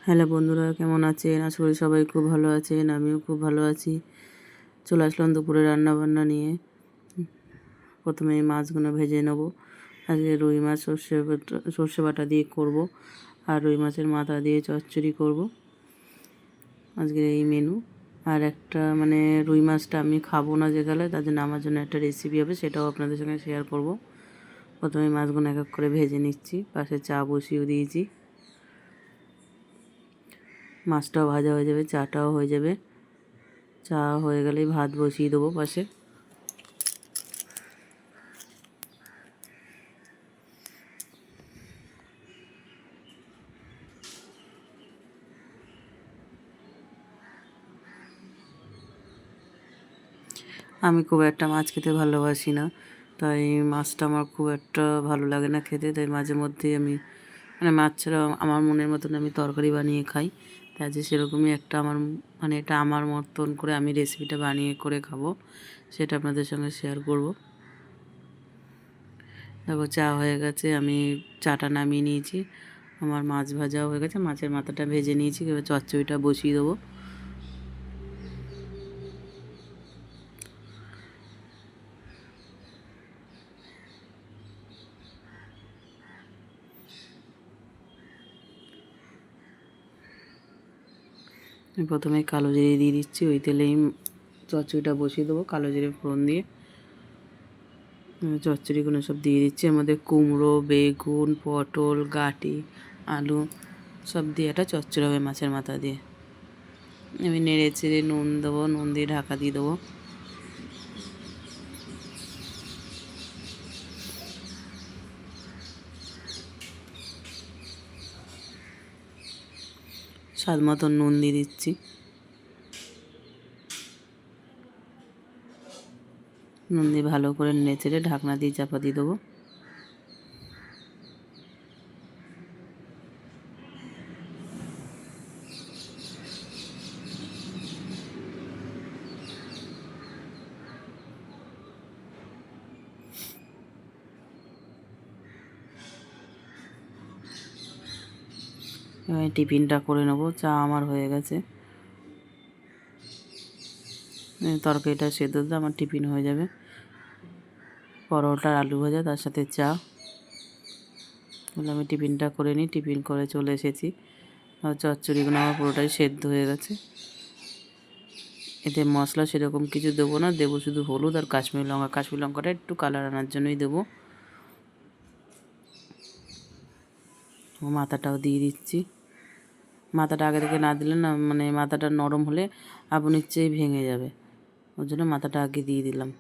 Hello বন্ধুরা, কেমন আছেন? আশা করি সবাই খুব ভালো আছেন। আমিও খুব ভালো আছি। চলে আসলাম দুপুরে রান্নাবান্না নিয়ে। প্রথমে এই মাছগুলো ভেজে নেব। আজকে রুই মাছ সর্ষে বাটা দিয়ে করব, আর রুই মাছের মাথা দিয়ে চচ্চড়ি করব। আজকের এই মেনু। আর একটা রুই মাছটা আমি খাবো না যেগুলো, তার জন্য আমার জন্য একটা রেসিপি হবে, সেটাও আপনাদের সঙ্গে শেয়ার করব। প্রথমে মাছগুলো এক এক করে ভেজে নিচ্ছি। পাশে চা বসিয়ে দিয়েছি। মাছটাও ভাজা হয়ে যাবে, চাটাও হয়ে যাবে। চা হয়ে গেলেই ভাত বসিয়ে দেবো পাশে। আমি খুব একটা মাছ খেতে ভালোবাসি না, তাই মাছটা আমার খুব একটা ভালো লাগে না খেতে। তাই মাঝে মধ্যেই আমি মাছ ছাড়া আমার মনের মতন আমি তরকারি বানিয়ে খাই। তাই যে সেরকমই একটা এটা আমার মতন করে আমি রেসিপিটা বানিয়ে করে খাবো, সেটা আপনাদের সঙ্গে শেয়ার করব। দেখো, চা হয়ে গেছে, আমি চাটা নামিয়ে নিয়েছি। আমার মাছ ভাজাও হয়ে গেছে, মাছের মাথাটা ভেজে নিয়েছি। এবার চচ্চড়িটা বসিয়ে দেবো। আমি প্রথমে কালো জিরে দিয়ে দিচ্ছি। ওই তেলেই চচ্চড়িটা বসিয়ে দেবো কালো জিরে ফোড়ন দিয়ে। চচ্চড়িগুলো সব দিয়ে দিচ্ছি। এর মধ্যে কুমড়ো, বেগুন, পটল, গাঁটি, আলু সব দিয়ে একটা চচ্চড়ি হবে মাছের মাথা দিয়ে। আমি নেড়ে চেড়ে নুন দেবো, নুন দিয়ে ঢাকা দিয়ে দেবো। স্বাদ মতন নুন দিয়ে দিচ্ছি। নুন দিয়ে ভালো করে নেড়ে চেড়ে ঢাকনা দিয়ে চাপা দিয়ে দেবো। এবার টিফিনটা করে নেবো। চা আমার হয়ে গেছে। তরকারিটা সেদ্ধ দিলে আমার টিফিন হয়ে যাবে। পরোটা, আলু ভাজা, তার সাথে চা। বলে আমি টিফিনটা করে নিই। টিফিন করে চলে এসেছি। আর চচ্চড়িগুলো আমার পুরোটাই সেদ্ধ হয়ে গেছে। এতে মশলা সেরকম কিছু দেবো না, দেবো শুধু হলুদ আর কাশ্মীরি লঙ্কা। কাশ্মীরি লঙ্কাটা একটু কালার আনার জন্যই দেবো। মাথাটাও দিয়ে দিচ্ছি। মাথাটা আগে থেকে না দিলে না, মাথাটা নরম হলে আপনির চেয়ে ভেঙে যাবে। ওর জন্য মাথাটা আগে দিয়ে দিলাম।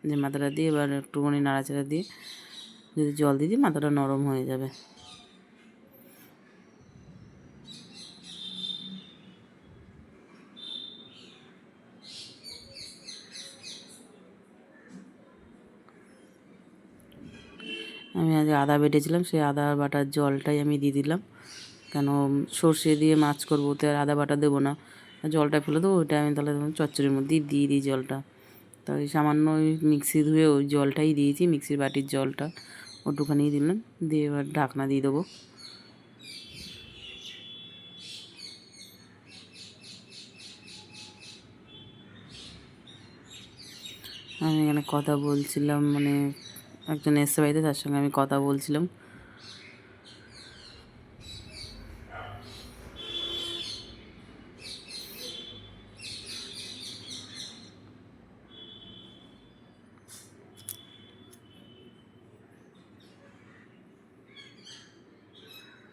যে মাথাটা দিয়ে এবার একটুখানি নাড়াচাড়া দিয়ে যদি জল দিয়ে দিই, মাথাটা নরম হয়ে যাবে। আমি আগে আদা বেটেছিলাম, সেই আদা বাটার জলটাই আমি দিয়ে দিলাম। কেন, সর্ষে দিয়ে মাছ করবো, তো আর আদা বাটা দেবো না, জলটা ফেলে দেবো। ওইটা আমি তাহলে চচ্চড়ির মধ্যেই দিয়ে দিই জলটা। তো ওই সামান্য ওই মিক্সি ধুয়ে ওই জলটাই দিয়েছি, মিক্সির বাটির জলটা ওটুখানি দিলাম। দিয়ে এবার ঢাকনা দিয়ে দেবো। আমি এখানে কথা বলছিলাম, একজন এসে বাড়িতে, তার সঙ্গে আমি কথা বলছিলাম।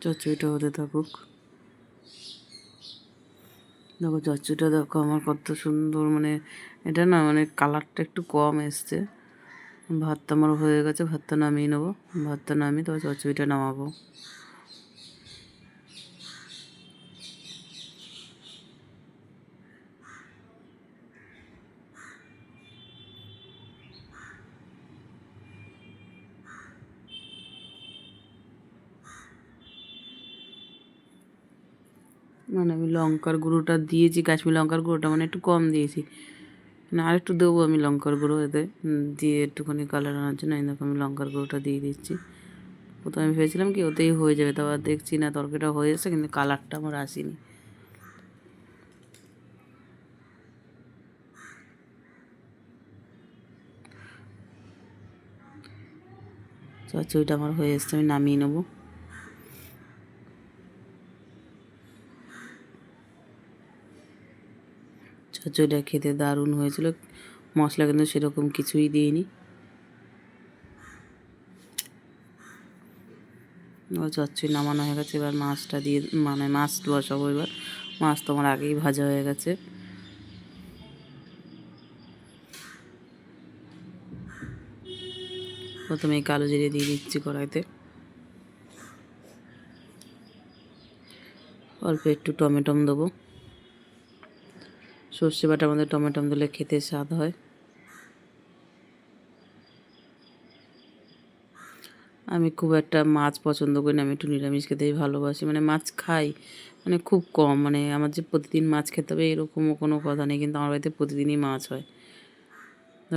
চচ্চড়িটা হতে থাকুক। দেখো, চচ্চড়িটা দেখো আমার কত সুন্দর, এটা না কালারটা একটু কম এসছে। ভাতটা আমার হয়ে গেছে, ভাতটা নামিয়ে নেবো। ভাতটা নামিয়ে তবে চচ্চড়িটা নামাবো। আমি লঙ্কার গুঁড়োটা দিয়েছি, কাশ্মীরি লঙ্কার গুঁড়োটা একটু কম দিয়েছি। আর একটু দেবো আমি লঙ্কার গুঁড়ো এতে, দিয়ে একটুখানি কালার আনার জন্য। এই দেখো, আমি লঙ্কার গুঁড়োটা দিয়ে দিচ্ছি। প্রথমে ভেবেছিলাম কি ওতেই হয়ে যাবে, তারপর দেখছি না তরকারিটা হয়ে এসেছে কিন্তু কালারটা আমার আসেনি। চচ্চড়িটা আমার হয়ে এসছে, আমি নামিয়ে নেবো। চচ্চড়িটা খেতে দারুণ হয়েছিল, মশলা কিন্তু সেরকম কিছুই দিইনি। চচ্চড়ি নামানো হয়ে গেছে, এবার মাছটা দিয়ে মানে মাছ বসাবো। এবার মাছ তো আমার আগেই ভাজা হয়ে গেছে। প্রথমে কালো জিরে দিয়ে দিচ্ছি কড়াইতে, অল্প একটু টমেটো দেবো। সর্ষে বাটার মধ্যে টমেটো দিলে খেতে স্বাদ হয়। আমি খুব একটা মাছ পছন্দ করি না, আমি একটু নিরামিষ খেতেই ভালোবাসি। মানে মাছ খাই, মানে খুব কম। মানে আমার যে প্রতিদিন মাছ খেতে হবে এরকমও কোনো কথা নেই, কিন্তু আমার বাড়িতে প্রতিদিনই মাছ হয়।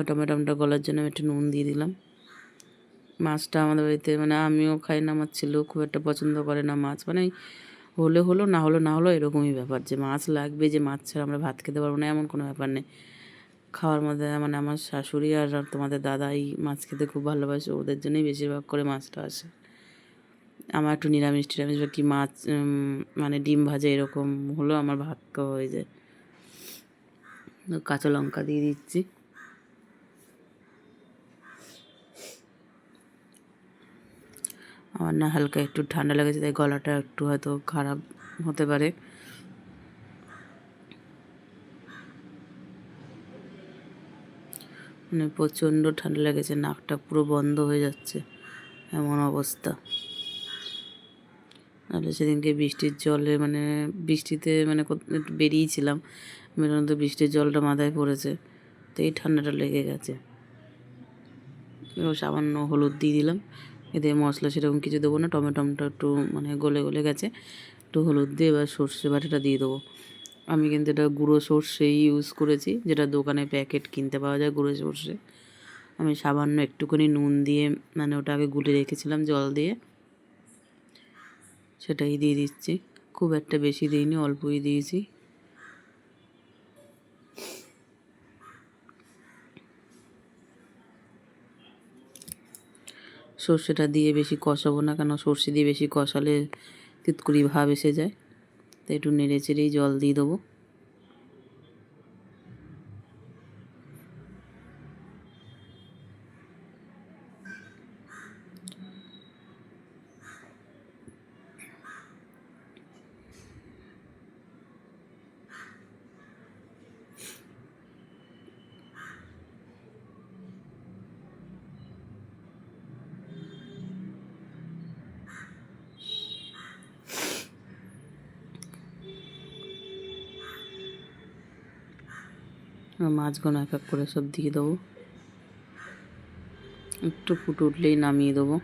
টমেটোটা গলার জন্য আমি একটু নুন দিয়ে দিলাম। মাছটা আমাদের বাড়িতে মানে আমিও খাই না, আমার ছেলেও খুব একটা পছন্দ করে না মাছ। মানে হলে হলো, না হলো না হলো, এরকমই ব্যাপার। যে মাছ লাগবে, যে মাছ ছাড়া আমরা ভাত খেতে পারবো না, এমন কোনো ব্যাপার নেই। খাওয়ার মধ্যে মানে আমার শাশুড়ি আর তোমাদের দাদাই মাছ খেতে খুব ভালোবাসে, ওদের জন্যই বেশিরভাগ করে মাছটা আসে। আমার একটু নিরামিষ টিরামিষ বা কি মাছ মানে ডিম ভাজা এরকম হলো আমার ভাত তো হয়ে যায়। কাঁচা লঙ্কা দিয়ে দিচ্ছি। আমার না হালকা একটু ঠান্ডা লেগেছে, তাই গলাটা একটু হয়তো খারাপ হতে পারে। মানে প্রচণ্ড ঠান্ডা লেগেছে, নাকটা পুরো বন্ধ হয়ে যাচ্ছে, এমন অবস্থা। তাহলে সেদিনকে বৃষ্টির জলে মানে বৃষ্টিতে মানে একটু বেরিয়েছিলাম, বেরোনো তো বৃষ্টির জলটা মাথায় পড়েছে, তো এই ঠান্ডাটা লেগে গেছে। এবার সামান্য হলুদ দিয়ে দিলাম, এতে মশলা সেরকম কিছু দেবো না। টমেটোটা একটু মানে গলে গলে গেছে, একটু হলুদ দিয়ে এবার সর্ষে বাটাটা দিয়ে দেবো। আমি কিন্তু এটা গুঁড়ো সর্ষেই ইউজ করেছি, যেটা দোকানে প্যাকেট কিনতে পাওয়া যায় গুঁড়ো সর্ষে। আমি সামান্য একটুখানি নুন দিয়ে মানে ওটা আগে গুলে রেখেছিলাম জল দিয়ে, সেটাই দিয়ে দিচ্ছি। খুব একটা বেশি দিইনি, অল্পই দিয়েছি। সর্ষেটা দিয়ে বেশি কষাবো না, কেন সর্ষে দিয়ে বেশি কষালে তিতকুড়ি ভাব এসে যায়। তো একটু নেড়ে চেড়েই জল দিয়ে দেবো। মাছগুলো এক এক করে সব দিয়ে দেবো, একটু ফুটে উঠলেই নামিয়ে দেবো।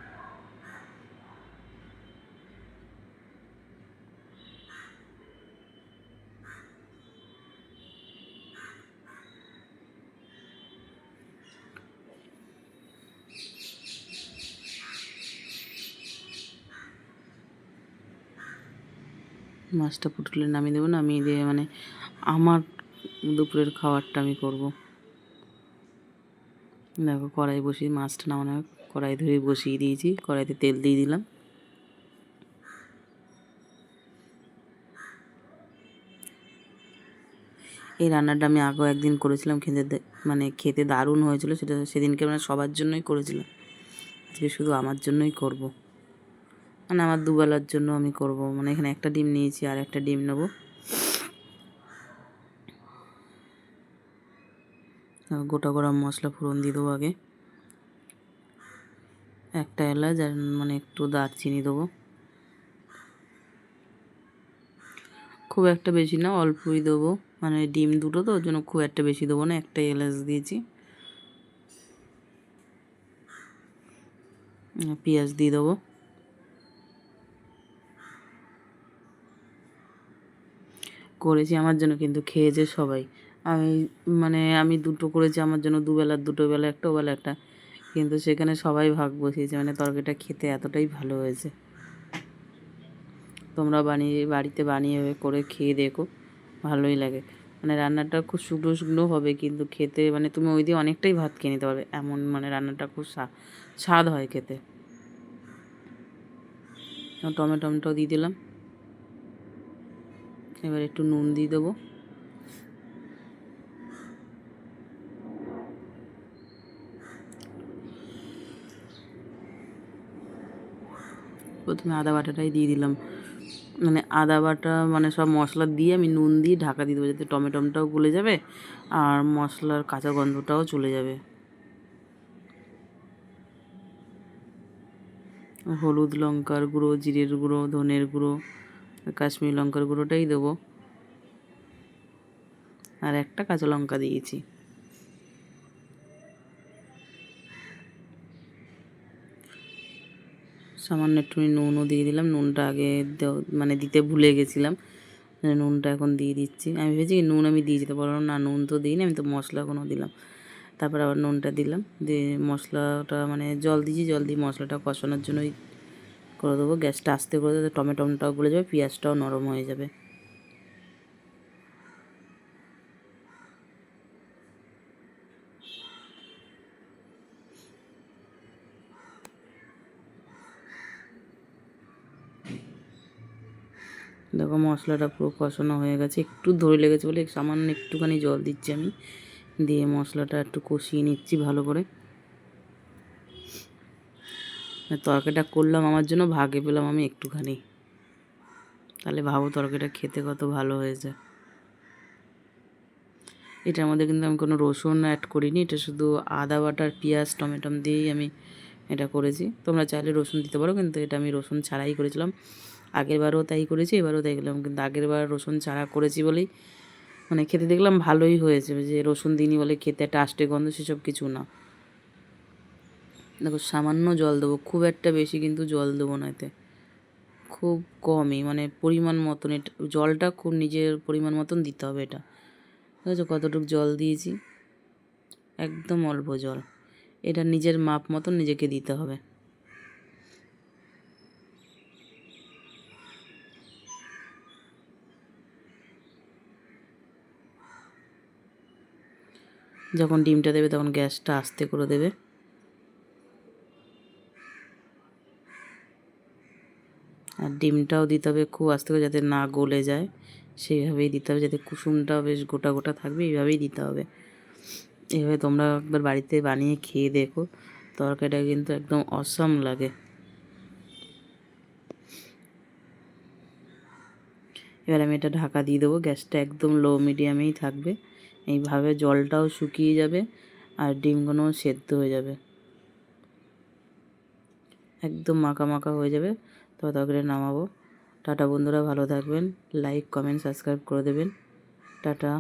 মাছটা ফুটলে নামিয়ে দেবো, নামিয়ে দিয়ে মানে আমার দুপুরের খাবারটা আমি করব। দেখো কড়াই বসিয়ে মাছটা নামানো, কড়াই ধরে বসিয়ে দিয়েছি, কড়াইতে তেল দিয়ে দিলাম। এই রান্নাটা আমি আগেও একদিন করেছিলাম, মানে খেতে দারুণ হয়েছিল। সেটা সেদিনকে মানে সবার জন্যই করেছিলাম, আজকে শুধু আমার জন্যই করব। মানে আমার দুবেলার জন্য আমি করব। মানে এখানে একটা ডিম নিয়েছি, আর একটা ডিম নেবো। গোটা গরম মশলা ফোড়ন দিয়ে দেবো আগে, একটা এলাচ আর মানে একটু দারচিনি দেবো। খুব একটা বেশি না, অল্পই দেবো, মানে ডিম দুটো তো ওর জন্য খুব একটা বেশি দেবো না, একটা এলাচ দিয়েছি। পেঁয়াজ দিয়ে দেবো। করেছি আমার জন্য, কিন্তু খেয়েছে সবাই। আমি মানে আমি দুটো করেছি আমার জন্য, দুবেলার দুটো, বেলা একটা, ওবেলা একটা, কিন্তু সেখানে সবাই ভাগ বসিয়েছে, মানে তরকারিটা খেতে এতটাই ভালো হয়েছে। তোমরা বাড়িতে বানিয়ে করে খেয়ে দেখো, ভালোই লাগে। মানে রান্নাটা খুব শুকনো শুকনো হবে, কিন্তু খেতে মানে তুমি ওই দিয়ে অনেকটাই ভাত খেয়ে নিতে পারবে, এমন মানে রান্নাটা খুব স্বাদ হয় খেতে। টমেটোটাও দিয়ে দিলাম, এবার একটু নুন দিয়ে দেবো। প্রথমে আদা বাটাটাই দিয়ে দিলাম, মানে আদা বাটা মানে সব মশলা দিয়ে আমি নুন দিয়ে ঢাকা দিয়ে দেবো, যাতে টমেটোটাও গলে যাবে আর মশলার কাঁচা গন্ধটাও চলে যাবে। হলুদ, লঙ্কার গুঁড়ো, জিরের গুঁড়ো, ধনের গুঁড়ো, কাশ্মীরি লঙ্কার গুঁড়োটাই দেবো, আর একটা কাঁচা লঙ্কা দিয়েছি। সামান্য একটু নুনও দিয়ে দিলাম, নুনটা আগে মানে দিতে ভুলে গেছিলাম, নুনটা এখন দিয়ে দিচ্ছি। আমি ভেবেছি নুন আমি দিয়ে যেতে পারলাম না, নুন তো দিইনি, আমি তো মশলা এখনও দিলাম। তারপর আবার নুনটা দিলাম, দিয়ে মশলাটা মানে জল দিয়েছি, জল দিয়ে মশলাটা কষানোর জন্যই করে দেবো। গ্যাসটা আস্তে করে দেবো, টমেটোটাও গলে যাবে, পেঁয়াজটাও নরম হয়ে যাবে। দেখো মশলাটা পুরো কষানো হয়ে গেছে, একটু ধরে লেগেছে বলে সামান্য একটুখানি জল দিচ্ছি আমি, দিয়ে মশলাটা একটু কষিয়ে নিচ্ছি ভালো করে। তরকারিটা করলাম আমার জন্য, ভাগে পেলাম আমি একটুখানি, তাহলে ভাবো তরকারিটা খেতে কত ভালো হয়েছে। এটার মধ্যে কিন্তু আমি কোনো রসুন অ্যাড করিনি, এটা শুধু আদা বাটা, পেঁয়াজ, টমেটো দিয়েই আমি এটা করেছি। তোমরা চাইলে রসুন দিতে পারো, কিন্তু এটা আমি রসুন ছাড়াই করেছিলাম। আগেরবারও তাই করেছি, এবারও তাই করলাম, কিন্তু আগেরবার রসুন ছাড়া করেছি বলেই মানে খেতে দেখলাম ভালোই হয়েছে। যে রসুন দিইনি বলে খেতে একটা আষ্টে গন্ধ, সেসব কিছু না। দেখো সামান্য জল দেবো, খুব একটা বেশি কিন্তু জল দেবো না, এতে খুব কমই, মানে পরিমাণ মতন। এটা জলটা খুব নিজের পরিমাণ মতন দিতে হবে। এটা বুঝেছো কতটুকু জল দিয়েছি, একদম অল্প জল, এটা নিজের মাপ মতন নিজেকে দিতে হবে। যখন ডিমটা দেবে তখন গ্যাসটা আস্তে করে দেবে, আর ডিমটাও দিতে হবে খুব আস্তে করে, যাতে না গলে যায়, সেইভাবেই দিতে হবে, যাতে কুসুমটা বেশ গোটা গোটা থাকবে, এইভাবেই দিতে হবে। এইভাবে তোমরা একবার বাড়িতে বানিয়ে খেয়ে দেখো, তরকারিটা কিন্তু একদম অসাম লাগে। এবার আমি এটা ঢাকা দিয়ে দেবো, গ্যাসটা একদম লো মিডিয়ামেই থাকবে। এইভাবে জলটাও শুকিয়ে যাবে আর ডিমগুলোও সেদ্ধ হয়ে যাবে, একদম মাখা মাখা হয়ে যাবে। তো তরকারি নামাবো। টাটা বন্ধুরা, ভালো থাকবেন, লাইক কমেন্ট সাবস্ক্রাইব করে দেবেন। টাটা।